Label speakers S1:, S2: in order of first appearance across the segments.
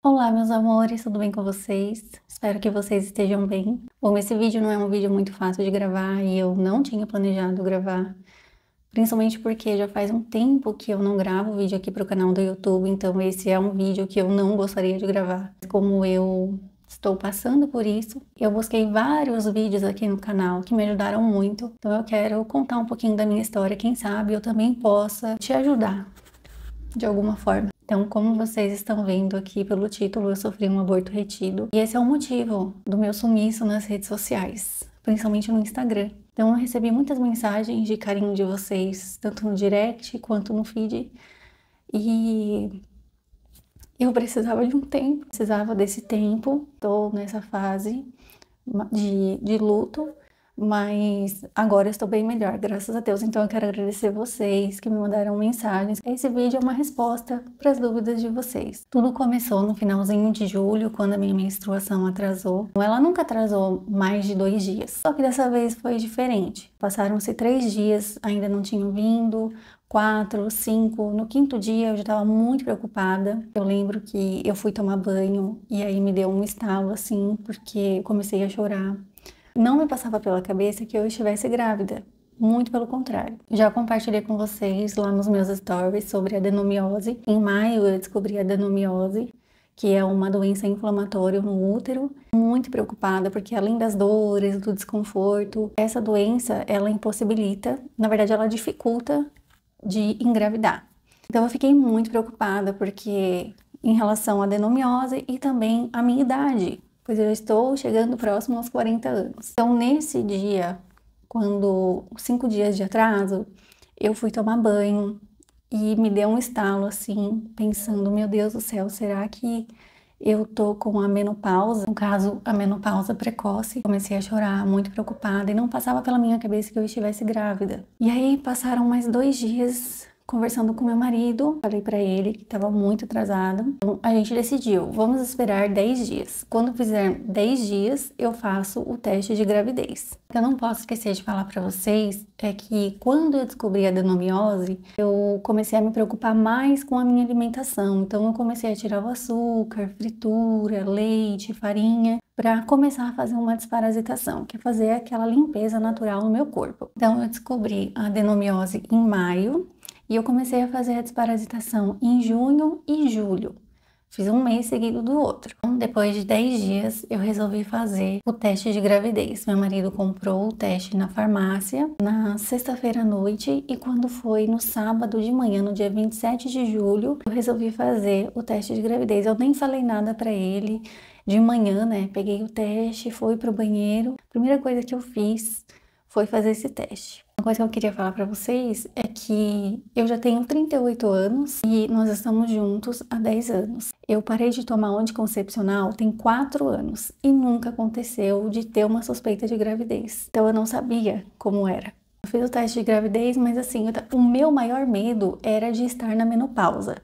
S1: Olá, meus amores, tudo bem com vocês? Espero que vocês estejam bem. Bom, esse vídeo não é um vídeo muito fácil de gravar e eu não tinha planejado gravar, principalmente porque já faz um tempo que eu não gravo vídeo aqui para o canal do YouTube, então esse é um vídeo que eu não gostaria de gravar. Como eu estou passando por isso, eu busquei vários vídeos aqui no canal que me ajudaram muito, então eu quero contar um pouquinho da minha história, quem sabe eu também possa te ajudar de alguma forma. Então, como vocês estão vendo aqui pelo título, eu sofri um aborto retido. E esse é o motivo do meu sumiço nas redes sociais, principalmente no Instagram. Então, eu recebi muitas mensagens de carinho de vocês, tanto no direct quanto no feed. E eu precisava de um tempo, precisava desse tempo. Estou nessa fase de luto, mas agora eu estou bem melhor, graças a Deus. Então eu quero agradecer vocês que me mandaram mensagens. Esse vídeo é uma resposta para as dúvidas de vocês. Tudo começou no finalzinho de julho, quando a minha menstruação atrasou. Ela nunca atrasou mais de 2 dias, só que dessa vez foi diferente. Passaram-se 3 dias, ainda não tinham vindo, 4, 5, no 5º dia eu já estava muito preocupada. Eu lembro que eu fui tomar banho e aí me deu um estalo assim, porque eu comecei a chorar. Não me passava pela cabeça que eu estivesse grávida, muito pelo contrário. Já compartilhei com vocês lá nos meus stories sobre a adenomiose. Em maio eu descobri a adenomiose, que é uma doença inflamatória no útero. Muito preocupada porque além das dores, do desconforto, essa doença ela impossibilita, na verdade ela dificulta de engravidar. Então eu fiquei muito preocupada porque em relação à adenomiose e também à minha idade, pois eu estou chegando próximo aos 40 anos. Então nesse dia, quando 5 dias de atraso, eu fui tomar banho e me deu um estalo assim, pensando, meu Deus do céu, será que eu tô com a menopausa, no caso, a menopausa precoce? Comecei a chorar, muito preocupada, e não passava pela minha cabeça que eu estivesse grávida. E aí passaram mais 2 dias conversando com meu marido, falei pra ele que estava muito atrasado. Então, a gente decidiu, vamos esperar 10 dias. Quando fizer 10 dias, eu faço o teste de gravidez. O que eu não posso esquecer de falar pra vocês é que quando eu descobri a adenomiose, eu comecei a me preocupar mais com a minha alimentação. Então eu comecei a tirar o açúcar, fritura, leite, farinha, para começar a fazer uma desparasitação, que é fazer aquela limpeza natural no meu corpo. Então eu descobri a adenomiose em maio, e eu comecei a fazer a desparasitação em junho e julho. Fiz um mês seguido do outro. Então, depois de 10 dias, eu resolvi fazer o teste de gravidez. Meu marido comprou o teste na farmácia na sexta-feira à noite e quando foi no sábado de manhã, no dia 27 de julho, eu resolvi fazer o teste de gravidez. Eu nem falei nada para ele. De manhã, né? Peguei o teste, fui pro banheiro. A primeira coisa que eu fiz foi fazer esse teste. Uma coisa que eu queria falar para vocês é que eu já tenho 38 anos e nós estamos juntos há 10 anos. Eu parei de tomar anticoncepcional tem 4 anos e nunca aconteceu de ter uma suspeita de gravidez. Então eu não sabia como era. Eu fiz o teste de gravidez, mas assim, o meu maior medo era de estar na menopausa.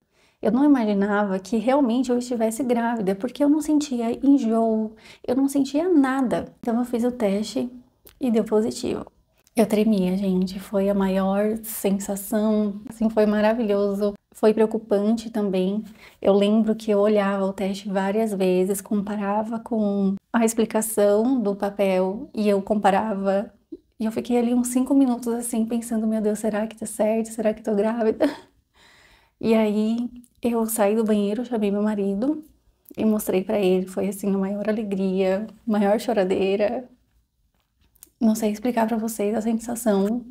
S1: Eu não imaginava que realmente eu estivesse grávida, porque eu não sentia enjoo, eu não sentia nada. Então eu fiz o teste e deu positivo. Eu tremia, gente, foi a maior sensação, assim, foi maravilhoso. Foi preocupante também. Eu lembro que eu olhava o teste várias vezes, comparava com a explicação do papel e eu comparava. E eu fiquei ali uns 5 minutos assim, pensando, meu Deus, será que tá certo? Será que tô grávida? E aí eu saí do banheiro, chamei meu marido e mostrei pra ele. Foi assim a maior alegria, maior choradeira. Não sei explicar pra vocês a sensação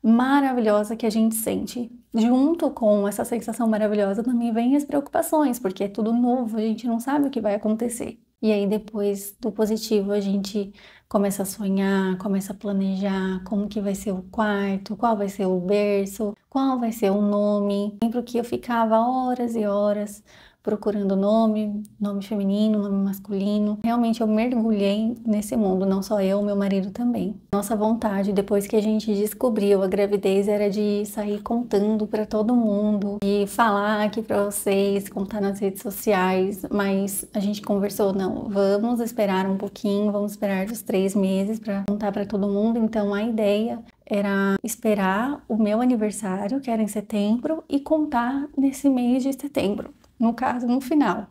S1: maravilhosa que a gente sente. Junto com essa sensação maravilhosa também vem as preocupações, porque é tudo novo, a gente não sabe o que vai acontecer. E aí depois do positivo a gente começa a sonhar, começa a planejar como que vai ser o quarto, qual vai ser o berço, qual vai ser o nome. Lembro que eu ficava horas e horas procurando nome feminino, nome masculino. Realmente eu mergulhei nesse mundo, não só eu, meu marido também. Nossa vontade, depois que a gente descobriu a gravidez, era de sair contando para todo mundo e falar aqui para vocês, contar nas redes sociais, mas a gente conversou, não, vamos esperar um pouquinho, vamos esperar os 3 meses para contar para todo mundo. Então a ideia era esperar o meu aniversário, que era em setembro, e contar nesse mês de setembro. No caso, no final.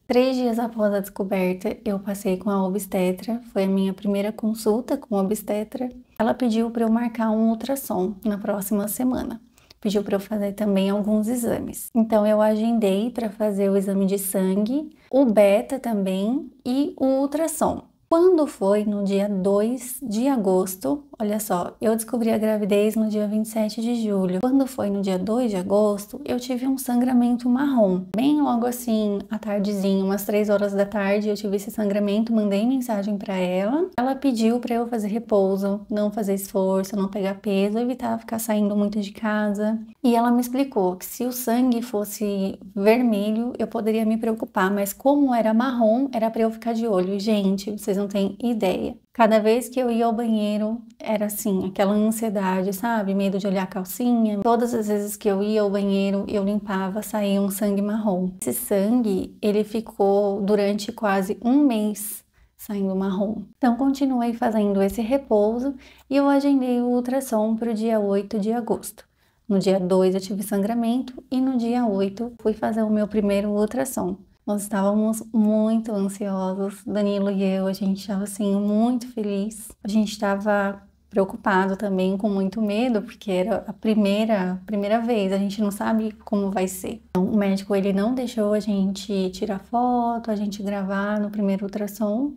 S1: 3 dias após a descoberta, eu passei com a obstetra, foi a minha primeira consulta com a obstetra. Ela pediu para eu marcar um ultrassom na próxima semana. Pediu para eu fazer também alguns exames. Então eu agendei para fazer o exame de sangue, o beta também e o ultrassom. Quando foi no dia 2 de agosto, olha só, eu descobri a gravidez no dia 27 de julho. Quando foi no dia 2 de agosto, eu tive um sangramento marrom. Bem logo assim, à tardezinha, umas 3 horas da tarde, eu tive esse sangramento, mandei mensagem para ela. Ela pediu para eu fazer repouso, não fazer esforço, não pegar peso, evitar ficar saindo muito de casa. E ela me explicou que se o sangue fosse vermelho, eu poderia me preocupar, mas como era marrom, era para eu ficar de olho. Gente, vocês não têm ideia. Cada vez que eu ia ao banheiro, era assim, aquela ansiedade, sabe? Medo de olhar a calcinha. Todas as vezes que eu ia ao banheiro, eu limpava, saía um sangue marrom. Esse sangue, ele ficou durante quase um mês saindo marrom. Então, continuei fazendo esse repouso e eu agendei o ultrassom para o dia 8 de agosto. No dia 2 eu tive sangramento e no dia 8 fui fazer o meu primeiro ultrassom. Nós estávamos muito ansiosos, Danilo e eu, a gente estava assim muito feliz. A gente estava preocupado também, com muito medo, porque era a primeira vez, a gente não sabe como vai ser. Então, o médico ele não deixou a gente tirar foto, a gente gravar no primeiro ultrassom,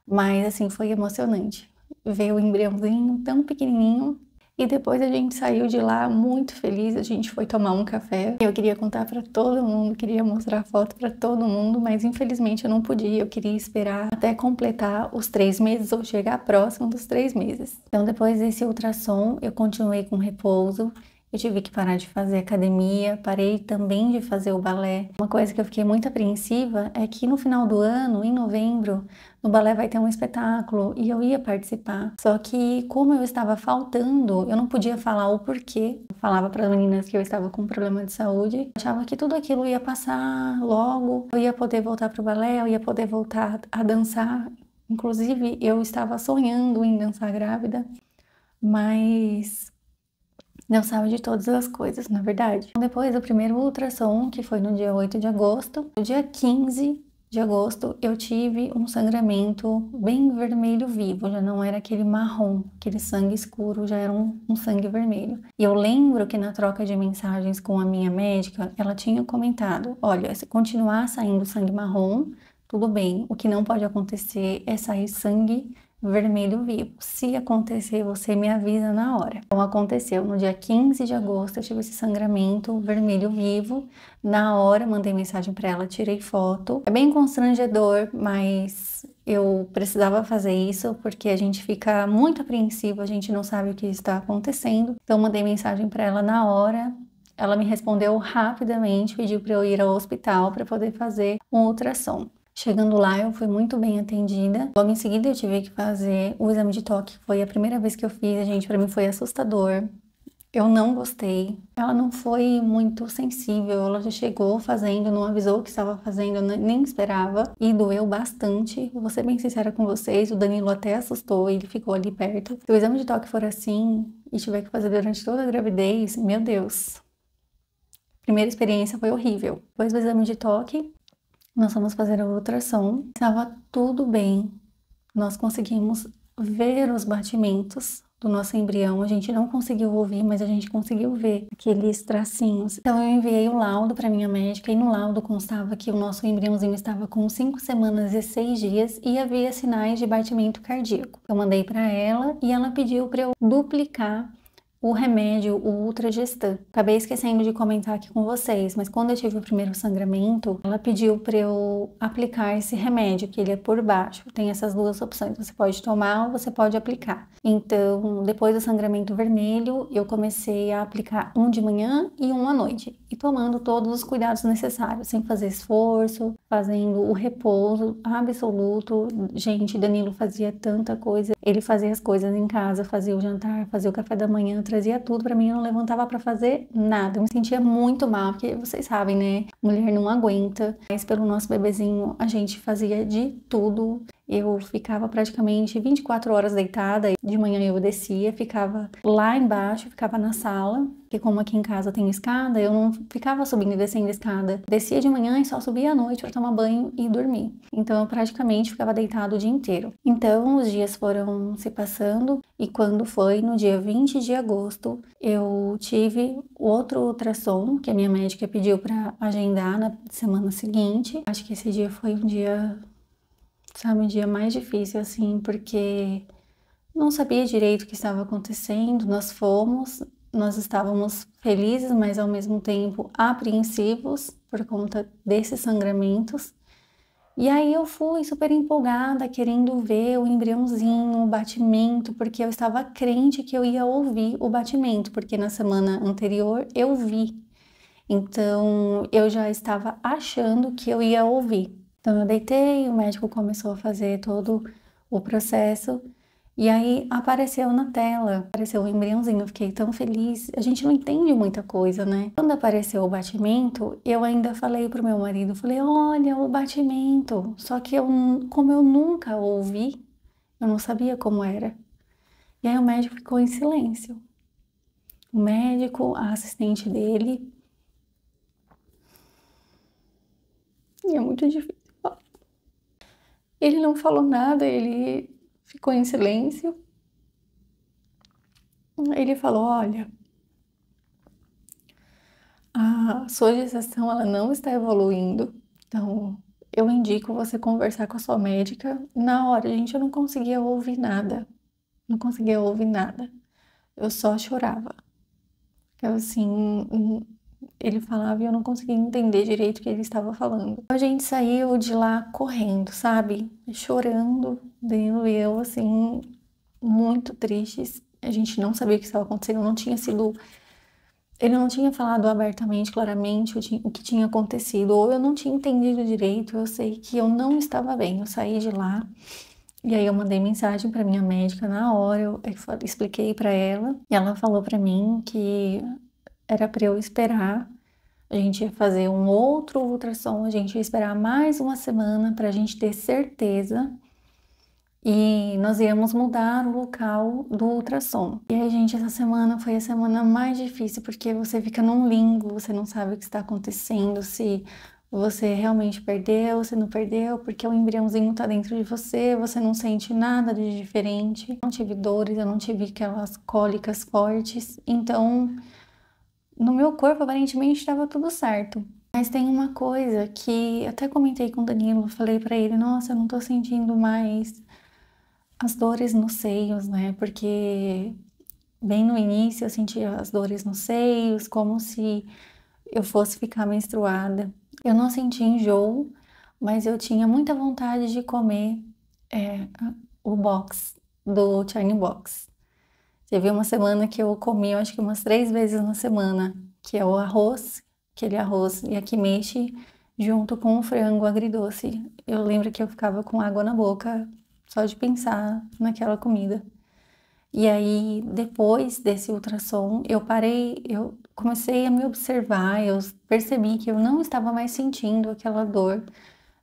S1: mas assim foi emocionante. Ver o embriãozinho tão pequenininho. E depois a gente saiu de lá muito feliz, a gente foi tomar um café. Eu queria contar para todo mundo, queria mostrar foto para todo mundo, mas infelizmente eu não podia. Eu queria esperar até completar os 3 meses ou chegar próximo dos 3 meses. Então depois desse ultrassom eu continuei com repouso. Eu tive que parar de fazer academia, parei também de fazer o balé. Uma coisa que eu fiquei muito apreensiva é que no final do ano, em novembro, no balé vai ter um espetáculo e eu ia participar. Só que como eu estava faltando, eu não podia falar o porquê. Eu falava para as meninas que eu estava com um problema de saúde. Eu achava que tudo aquilo ia passar logo, eu ia poder voltar para o balé, eu ia poder voltar a dançar. Inclusive, eu estava sonhando em dançar grávida, mas Deus sabe de todas as coisas, na verdade. Depois do primeiro ultrassom, que foi no dia 8 de agosto, no dia 15 de agosto eu tive um sangramento bem vermelho vivo, já não era aquele marrom, aquele sangue escuro, já era um sangue vermelho. E eu lembro que na troca de mensagens com a minha médica, ela tinha comentado, olha, se continuar saindo sangue marrom, tudo bem, o que não pode acontecer é sair sangue vermelho vivo. Se acontecer, você me avisa na hora. Então aconteceu no dia 15 de agosto, eu tive esse sangramento vermelho vivo. Na hora, mandei mensagem para ela, tirei foto. É bem constrangedor, mas eu precisava fazer isso porque a gente fica muito apreensivo, a gente não sabe o que está acontecendo. Então mandei mensagem para ela na hora. Ela me respondeu rapidamente, pediu para eu ir ao hospital para poder fazer um ultrassom. Chegando lá, eu fui muito bem atendida. Logo em seguida, eu tive que fazer o exame de toque. Foi a primeira vez que eu fiz, gente, pra mim foi assustador. Eu não gostei. Ela não foi muito sensível, ela já chegou fazendo, não avisou o que estava fazendo, eu nem esperava. E doeu bastante. Vou ser bem sincera com vocês, o Danilo até assustou, ele ficou ali perto. Se o exame de toque for assim e tiver que fazer durante toda a gravidez, meu Deus. Primeira experiência foi horrível. Depois do exame de toque, nós fomos fazer a ultrassom, estava tudo bem, nós conseguimos ver os batimentos do nosso embrião, a gente não conseguiu ouvir, mas a gente conseguiu ver aqueles tracinhos. Então eu enviei o laudo para minha médica e no laudo constava que o nosso embriãozinho estava com 5 semanas e 6 dias e havia sinais de batimento cardíaco. Eu mandei para ela e ela pediu para eu duplicar o remédio, o Ultragestan. Acabei esquecendo de comentar aqui com vocês, mas quando eu tive o primeiro sangramento, ela pediu para eu aplicar esse remédio, que ele é por baixo. Tem essas duas opções, você pode tomar ou você pode aplicar. Então, depois do sangramento vermelho, eu comecei a aplicar um de manhã e um à noite. E tomando todos os cuidados necessários, sem fazer esforço, fazendo o repouso absoluto. Gente, Danilo fazia tanta coisa. Ele fazia as coisas em casa, fazia o jantar, fazia o café da manhã, trazia tudo pra mim, eu não levantava pra fazer nada. Eu me sentia muito mal, porque vocês sabem, né? Mulher não aguenta. Mas pelo nosso bebezinho, a gente fazia de tudo. Eu ficava praticamente 24 horas deitada, de manhã eu descia, ficava lá embaixo, ficava na sala, porque como aqui em casa tem escada, eu não ficava subindo e descendo a escada. Descia de manhã e só subia à noite para tomar banho e dormir. Então eu praticamente ficava deitada o dia inteiro. Então os dias foram se passando e quando foi no dia 20 de agosto, eu tive outro ultrassom que a minha médica pediu para agendar na semana seguinte. Acho que esse dia foi um dia, sabe, um dia mais difícil, assim, porque não sabia direito o que estava acontecendo. Nós estávamos felizes, mas ao mesmo tempo apreensivos por conta desses sangramentos. E aí eu fui super empolgada, querendo ver o embriãozinho, o batimento, porque eu estava crente que eu ia ouvir o batimento, porque na semana anterior eu vi. Então eu já estava achando que eu ia ouvir. Então eu deitei, o médico começou a fazer todo o processo e aí apareceu na tela, apareceu o embriãozinho, eu fiquei tão feliz. A gente não entende muita coisa, né? Quando apareceu o batimento, eu ainda falei pro meu marido, falei, olha o batimento. Só que como eu nunca ouvi, eu não sabia como era. E aí o médico ficou em silêncio. O médico, a assistente dele, e é muito difícil. Ele não falou nada, ele ficou em silêncio. Ele falou, olha, a sua gestação ela não está evoluindo, então eu indico você conversar com a sua médica. Na hora, gente, eu não conseguia ouvir nada, não conseguia ouvir nada, eu só chorava. Eu, assim, ele falava e eu não conseguia entender direito o que ele estava falando. A gente saiu de lá correndo, sabe? Chorando, dentro eu, assim, muito tristes. A gente não sabia o que estava acontecendo, não tinha sido. Ele não tinha falado abertamente, claramente, o que tinha acontecido, ou eu não tinha entendido direito. Eu sei que eu não estava bem. Eu saí de lá e aí eu mandei mensagem para minha médica na hora. Eu expliquei para ela e ela falou para mim que era para eu esperar. A gente ia fazer um outro ultrassom, a gente ia esperar mais uma semana para a gente ter certeza e nós íamos mudar o local do ultrassom. E aí, gente, essa semana foi a semana mais difícil, porque você fica num limbo, você não sabe o que está acontecendo, se você realmente perdeu, se não perdeu, porque o embriãozinho tá dentro de você, você não sente nada de diferente. Eu não tive dores, eu não tive aquelas cólicas fortes, então no meu corpo aparentemente estava tudo certo. Mas tem uma coisa que até comentei com o Danilo, falei pra ele, nossa, eu não tô sentindo mais as dores nos seios, né? Porque bem no início eu sentia as dores nos seios, como se eu fosse ficar menstruada. Eu não sentia enjoo, mas eu tinha muita vontade de comer é, o box do China Box. Teve uma semana que eu comi, eu acho que umas 3 vezes na semana, que é o arroz, aquele arroz yakimeshi, junto com o frango agridoce. Eu lembro que eu ficava com água na boca só de pensar naquela comida. E aí, depois desse ultrassom, eu parei, eu comecei a me observar, eu percebi que eu não estava mais sentindo aquela dor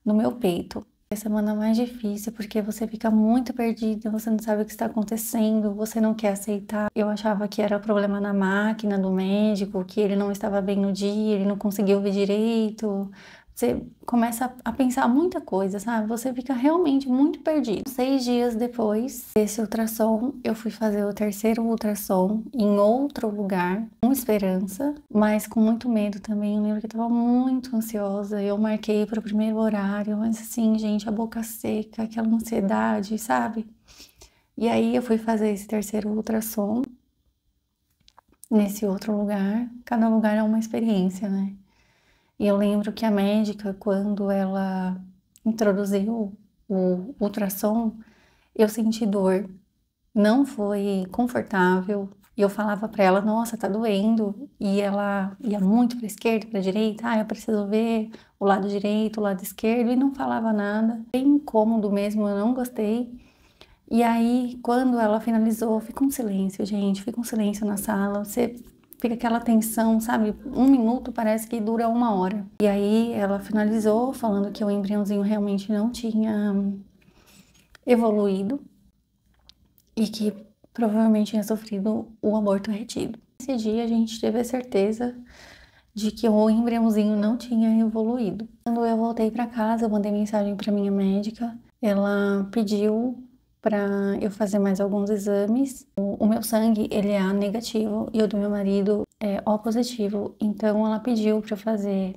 S1: no meu peito. É a semana mais difícil porque você fica muito perdida, você não sabe o que está acontecendo, você não quer aceitar. Eu achava que era problema na máquina do médico, que ele não estava bem no dia, ele não conseguia ouvir direito. Você começa a pensar muita coisa, sabe? Você fica realmente muito perdido. 6 dias depois desse ultrassom, eu fui fazer o terceiro ultrassom em outro lugar, com esperança, mas com muito medo também. Eu lembro que eu tava muito ansiosa. Eu marquei para o primeiro horário, mas assim, gente, a boca seca, aquela ansiedade, sabe? E aí eu fui fazer esse terceiro ultrassom nesse outro lugar. Cada lugar é uma experiência, né? E eu lembro que a médica, quando ela introduziu o ultrassom, eu senti dor. Não foi confortável. E eu falava pra ela, nossa, tá doendo. E ela ia muito pra esquerda, pra direita. Ah, eu preciso ver o lado direito, o lado esquerdo. E não falava nada. Bem incômodo mesmo, eu não gostei. E aí, quando ela finalizou, fica um silêncio, gente. Fica um silêncio na sala. Você fica aquela tensão, sabe? 1 minuto parece que dura 1 hora. E aí ela finalizou falando que o embriãozinho realmente não tinha evoluído e que provavelmente tinha sofrido o aborto retido. Nesse dia a gente teve a certeza de que o embriãozinho não tinha evoluído. Quando eu voltei para casa, eu mandei mensagem para minha médica. Ela pediu para eu fazer mais alguns exames. O meu sangue, ele é A negativo e o do meu marido é O positivo. Então ela pediu para eu fazer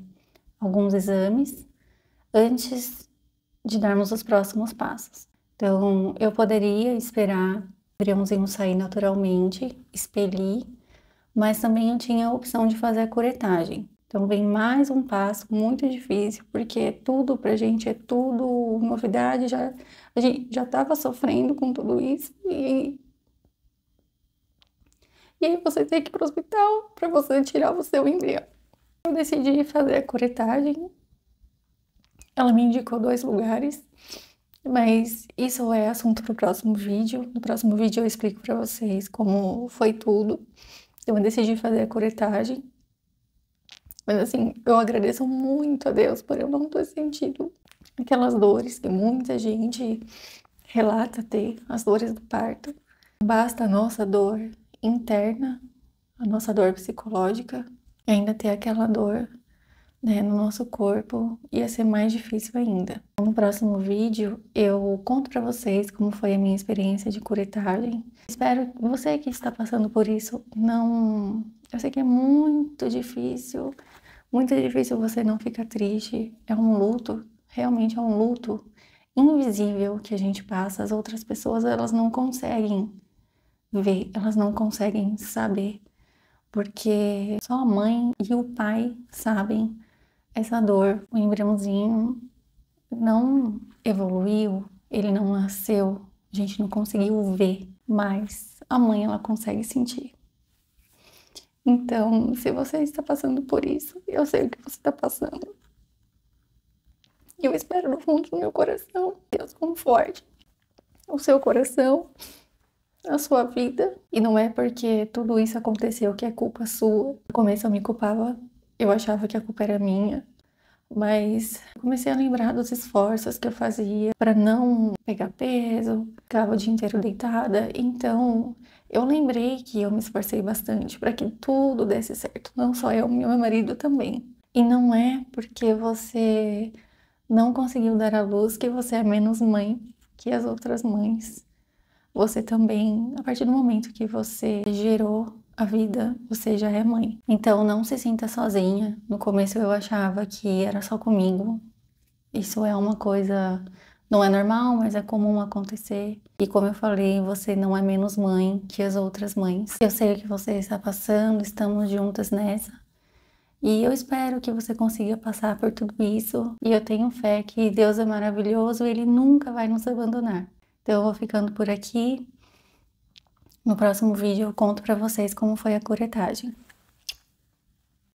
S1: alguns exames antes de darmos os próximos passos. Então eu poderia esperar o embriãozinho sair naturalmente, expelir, mas também eu tinha a opção de fazer a curetagem. Então vem mais um passo muito difícil, porque tudo pra gente é tudo novidade, a gente já estava sofrendo com tudo isso e aí você tem que ir pro hospital para você tirar o seu embrião. Eu decidi fazer a curetagem. Ela me indicou 2 lugares, mas isso é assunto para o próximo vídeo. No próximo vídeo eu explico para vocês como foi tudo. Eu decidi fazer a curetagem. Mas assim, eu agradeço muito a Deus por eu não ter sentido aquelas dores que muita gente relata ter, as dores do parto. Basta a nossa dor interna, a nossa dor psicológica, e ainda ter aquela dor, né, no nosso corpo, ia ser mais difícil ainda. No próximo vídeo eu conto pra vocês como foi a minha experiência de curetagem. Espero que você que está passando por isso não... Eu sei que é muito difícil você não ficar triste. É um luto, realmente é um luto invisível que a gente passa. As outras pessoas, elas não conseguem ver, elas não conseguem saber, porque só a mãe e o pai sabem essa dor. O embriãozinho não evoluiu, ele não nasceu, a gente não conseguiu ver, mas a mãe, ela consegue sentir. Então, se você está passando por isso, eu sei o que você está passando. Eu espero no fundo do meu coração, Deus conforte o seu coração, a sua vida. E não é porque tudo isso aconteceu que é culpa sua. No começo eu me culpava, eu achava que a culpa era minha. Mas comecei a lembrar dos esforços que eu fazia para não pegar peso, ficava o dia inteiro deitada. Então eu lembrei que eu me esforcei bastante para que tudo desse certo, não só eu, meu marido também. E não é porque você não conseguiu dar à luz que você é menos mãe que as outras mães. Você também, a partir do momento que você gerou a vida, você já é mãe. Então não se sinta sozinha. No começo eu achava que era só comigo. Isso é uma coisa, não é normal, mas é comum acontecer. E como eu falei, você não é menos mãe que as outras mães. Eu sei o que você está passando, estamos juntas nessa. E eu espero que você consiga passar por tudo isso. E eu tenho fé que Deus é maravilhoso e Ele nunca vai nos abandonar. Então eu vou ficando por aqui. No próximo vídeo eu conto pra vocês como foi a curetagem.